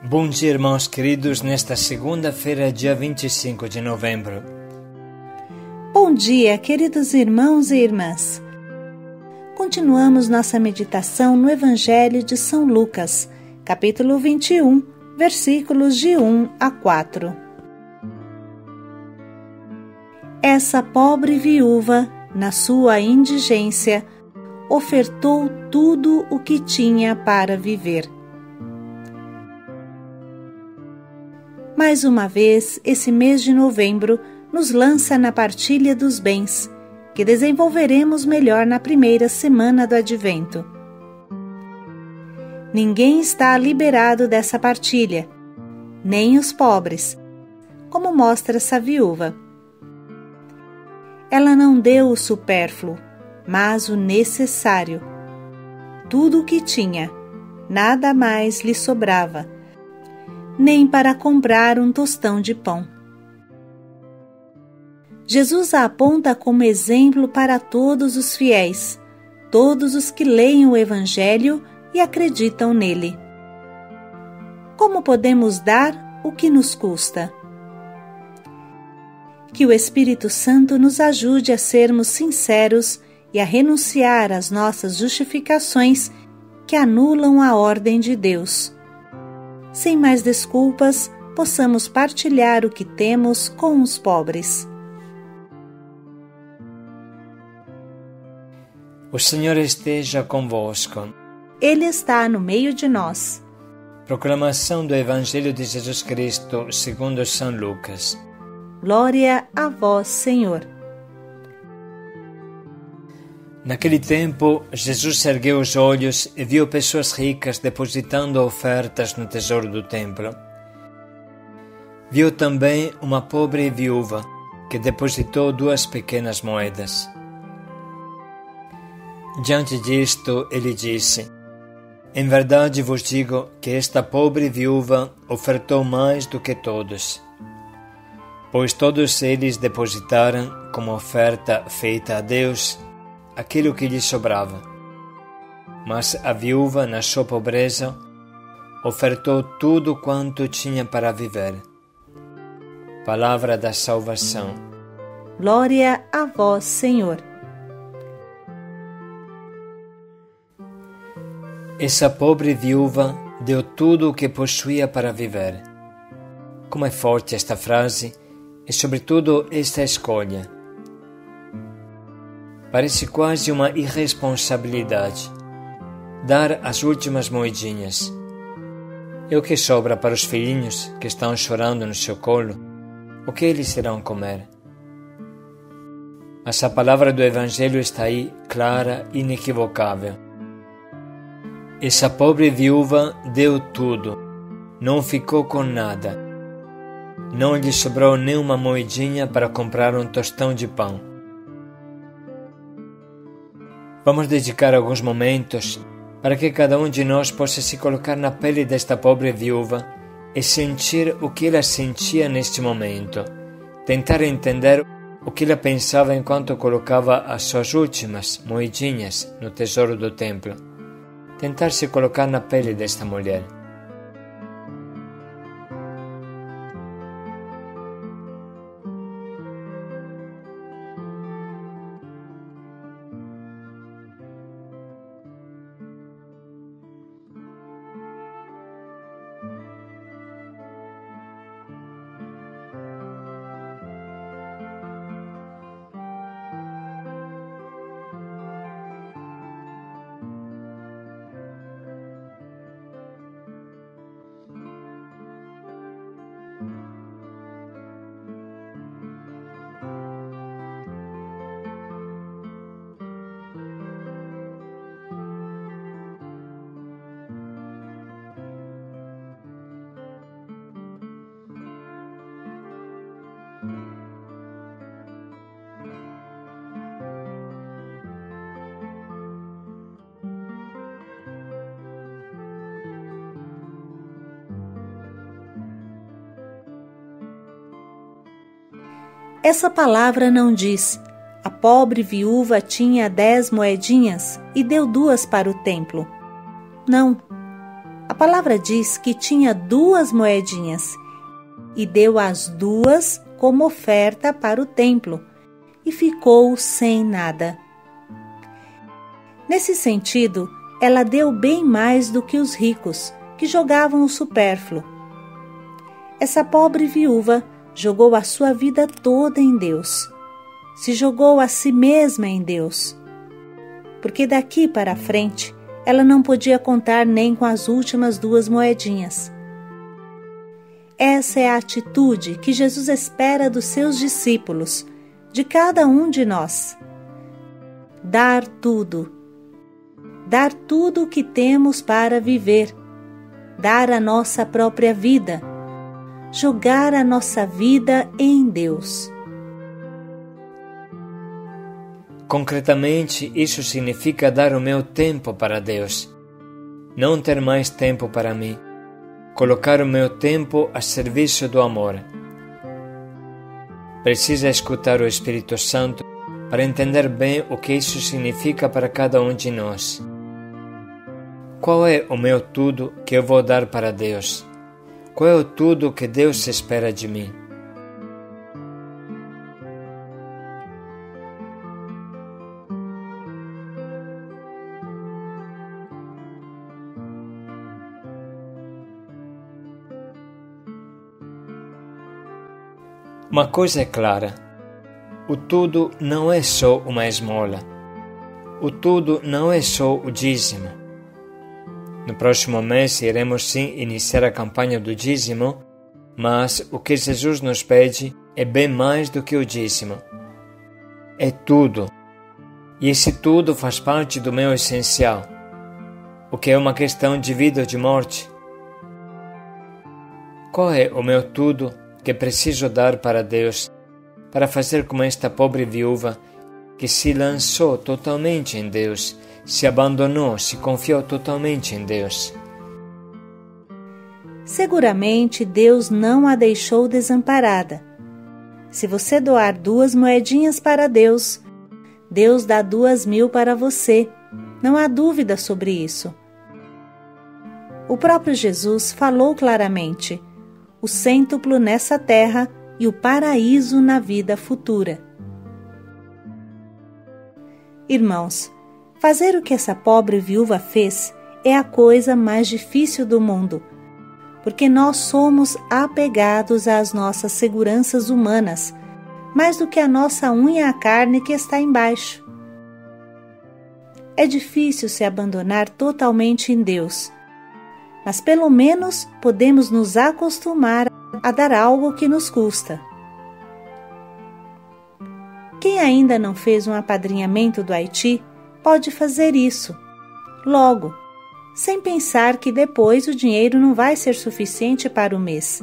Bom dia, irmãos queridos, nesta segunda-feira, dia 25 de novembro. Bom dia, queridos irmãos e irmãs. Continuamos nossa meditação no Evangelho de São Lucas, capítulo 21, versículos de 1 a 4. Essa pobre viúva, na sua indigência, ofertou tudo o que tinha para viver. Mais uma vez, esse mês de novembro nos lança na partilha dos bens, que desenvolveremos melhor na primeira semana do Advento. Ninguém está liberado dessa partilha, nem os pobres, como mostra essa viúva. Ela não deu o supérfluo, mas o necessário. Tudo o que tinha, nada mais lhe sobrava, nem para comprar um tostão de pão. Jesus a aponta como exemplo para todos os fiéis, todos os que leem o Evangelho e acreditam nele. Como podemos dar o que nos custa? Que o Espírito Santo nos ajude a sermos sinceros e a renunciar às nossas justificações que anulam a ordem de Deus. Sem mais desculpas, possamos partilhar o que temos com os pobres. O Senhor esteja convosco. Ele está no meio de nós. Proclamação do Evangelho de Jesus Cristo segundo São Lucas. Glória a vós, Senhor. Naquele tempo, Jesus ergueu os olhos e viu pessoas ricas depositando ofertas no tesouro do templo. Viu também uma pobre viúva que depositou 2 pequenas moedas. Diante disto, ele disse: Em verdade vos digo que esta pobre viúva ofertou mais do que todos, pois todos eles depositaram como oferta feita a Deus aquilo que lhe sobrava. Mas a viúva, na sua pobreza, ofertou tudo quanto tinha para viver. Palavra da salvação. Glória a vós, Senhor. Essa pobre viúva deu tudo o que possuía para viver. Como é forte esta frase e, sobretudo, esta escolha. Parece quase uma irresponsabilidade dar as últimas moedinhas. E o que sobra para os filhinhos que estão chorando no seu colo? O que eles irão comer? Mas a palavra do Evangelho está aí, clara e inequivocável. Essa pobre viúva deu tudo, não ficou com nada. Não lhe sobrou nem uma moedinha para comprar um tostão de pão. Vamos dedicar alguns momentos para que cada um de nós possa se colocar na pele desta pobre viúva e sentir o que ela sentia neste momento, tentar entender o que ela pensava enquanto colocava as suas últimas moedinhas no tesouro do templo, tentar se colocar na pele desta mulher. Essa palavra não diz: a pobre viúva tinha 10 moedinhas e deu 2 para o templo. Não. A palavra diz que tinha 2 moedinhas e deu as 2 como oferta para o templo e ficou sem nada. Nesse sentido, ela deu bem mais do que os ricos, que jogavam o supérfluo. Essa pobre viúva jogou a sua vida toda em Deus. Se jogou a si mesma em Deus. Porque daqui para frente, ela não podia contar nem com as últimas 2 moedinhas. Essa é a atitude que Jesus espera dos seus discípulos, de cada um de nós. Dar tudo o que temos para viver, dar a nossa própria vida, jogar a nossa vida em Deus. Concretamente, isso significa dar o meu tempo para Deus, não ter mais tempo para mim, colocar o meu tempo a serviço do amor. Precisa escutar o Espírito Santo para entender bem o que isso significa para cada um de nós. Qual é o meu tudo que eu vou dar para Deus? Qual é o tudo que Deus espera de mim? Uma coisa é clara: o tudo não é só uma esmola. O tudo não é só o dízimo. No próximo mês iremos sim iniciar a campanha do dízimo, mas o que Jesus nos pede é bem mais do que o dízimo. É tudo. E esse tudo faz parte do meu essencial, o que é uma questão de vida ou de morte. Qual é o meu tudo que preciso dar para Deus, para fazer como esta pobre viúva que se lançou totalmente em Deus, se abandonou, se confiou totalmente em Deus? Seguramente Deus não a deixou desamparada. Se você doar 2 moedinhas para Deus, Deus dá 2.000 para você. Não há dúvida sobre isso. O próprio Jesus falou claramente: o cêntuplo nessa terra e o paraíso na vida futura. Irmãos, fazer o que essa pobre viúva fez é a coisa mais difícil do mundo, porque nós somos apegados às nossas seguranças humanas, mais do que a nossa unha à carne que está embaixo. É difícil se abandonar totalmente em Deus, mas pelo menos podemos nos acostumar a dar algo que nos custa. Quem ainda não fez um apadrinhamento do Haiti pode fazer isso, logo, sem pensar que depois o dinheiro não vai ser suficiente para o mês.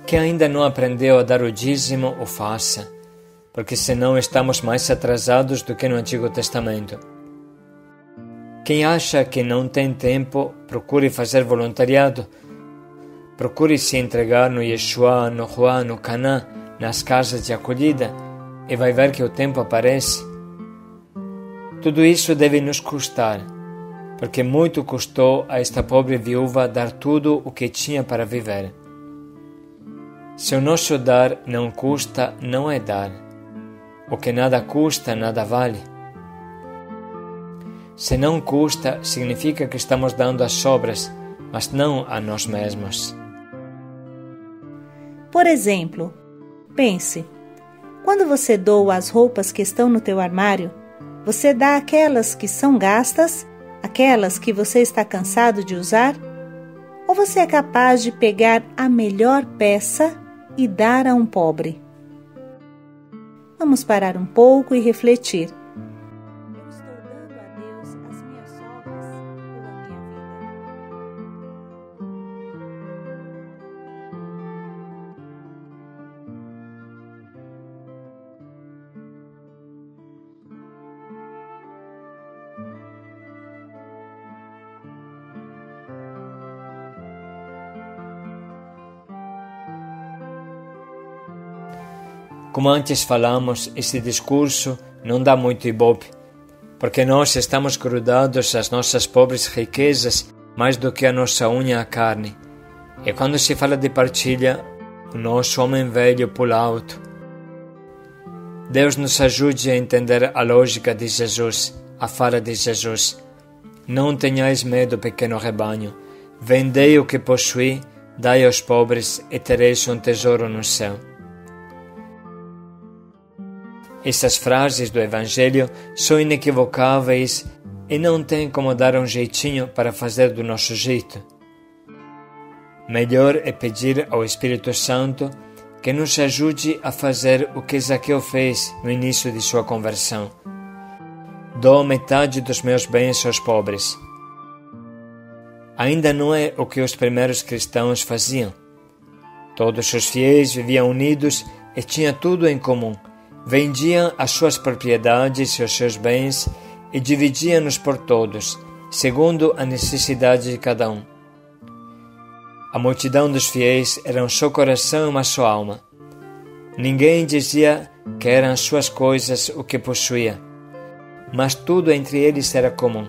Quem ainda não aprendeu a dar o dízimo, o faça, porque senão estamos mais atrasados do que no Antigo Testamento. Quem acha que não tem tempo, procure fazer voluntariado. Procure se entregar no Yeshua, no Juan, no Caná, nas casas de acolhida, e vai ver que o tempo aparece. Tudo isso deve nos custar, porque muito custou a esta pobre viúva dar tudo o que tinha para viver. Se o nosso dar não custa, não é dar. O que nada custa, nada vale. Se não custa, significa que estamos dando às sobras, mas não a nós mesmos. Por exemplo, pense, quando você doa as roupas que estão no teu armário, você dá aquelas que são gastas, aquelas que você está cansado de usar? Ou você é capaz de pegar a melhor peça e dar a um pobre? Vamos parar um pouco e refletir. Eu estou dando a Deus as minhas sobras ou a minha vida? Como antes falamos, esse discurso não dá muito ibope, porque nós estamos grudados às nossas pobres riquezas mais do que a nossa unha à carne. E quando se fala de partilha, o nosso homem velho pula alto. Deus nos ajude a entender a lógica de Jesus, a fala de Jesus. Não tenhais medo, pequeno rebanho. Vendei o que possui, dai aos pobres e tereis um tesouro no céu. Essas frases do Evangelho são inequivocáveis e não tem como dar um jeitinho para fazer do nosso jeito. Melhor é pedir ao Espírito Santo que nos ajude a fazer o que Zaqueu fez no início de sua conversão. Dou metade dos meus bens aos pobres. Ainda não é o que os primeiros cristãos faziam. Todos os fiéis viviam unidos e tinham tudo em comum. Vendiam as suas propriedades e os seus bens e dividiam-nos por todos, segundo a necessidade de cada um. A multidão dos fiéis era um só coração e uma só alma. Ninguém dizia que eram suas coisas o que possuía, mas tudo entre eles era comum.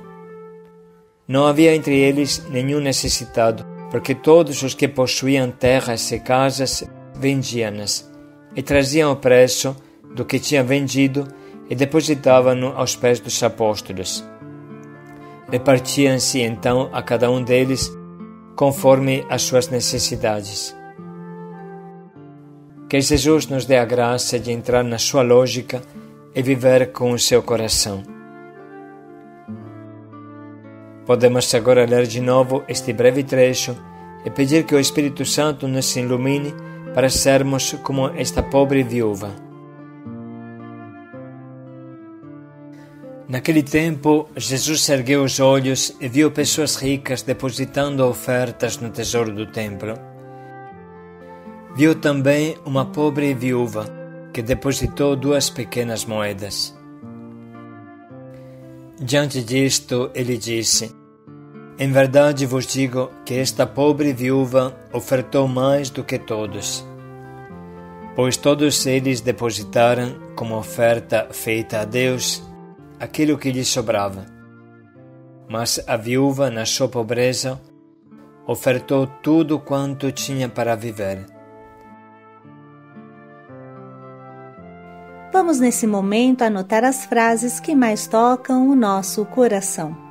Não havia entre eles nenhum necessitado, porque todos os que possuíam terras e casas vendiam-nas e traziam o preço do que tinham vendido e depositavam-no aos pés dos apóstolos. Repartiam-se então a cada um deles conforme as suas necessidades. Que Jesus nos dê a graça de entrar na sua lógica e viver com o seu coração. Podemos agora ler de novo este breve trecho e pedir que o Espírito Santo nos ilumine para sermos como esta pobre viúva. Naquele tempo, Jesus ergueu os olhos e viu pessoas ricas depositando ofertas no tesouro do templo. Viu também uma pobre viúva que depositou 2 pequenas moedas. Diante disto, ele disse: Em verdade vos digo que esta pobre viúva ofertou mais do que todos, pois todos eles depositaram como oferta feita a Deus aquilo que lhe sobrava. Mas a viúva, na sua pobreza, ofertou tudo quanto tinha para viver. Vamos nesse momento anotar as frases que mais tocam o nosso coração.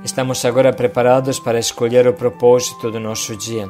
Estamos agora preparados para escolher o propósito do nosso dia.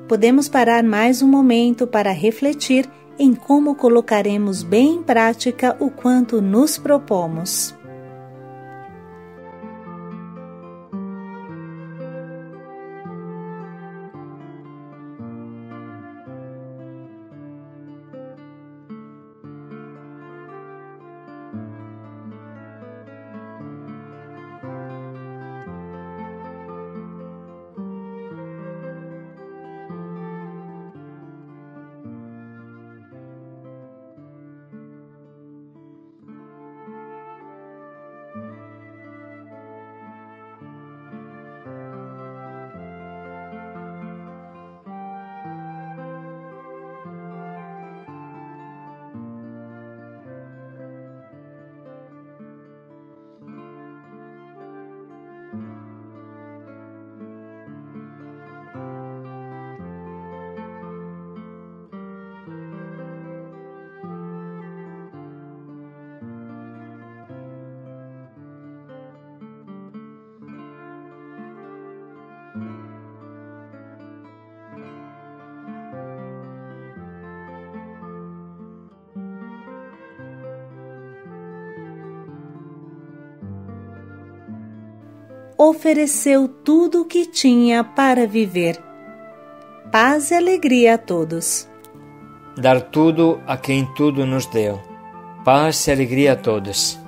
Podemos parar mais um momento para refletir em como colocaremos bem em prática o quanto nos propomos. ofereceu tudo o que tinha para viver. Paz e alegria a todos. Dar tudo a quem tudo nos deu. Paz e alegria a todos.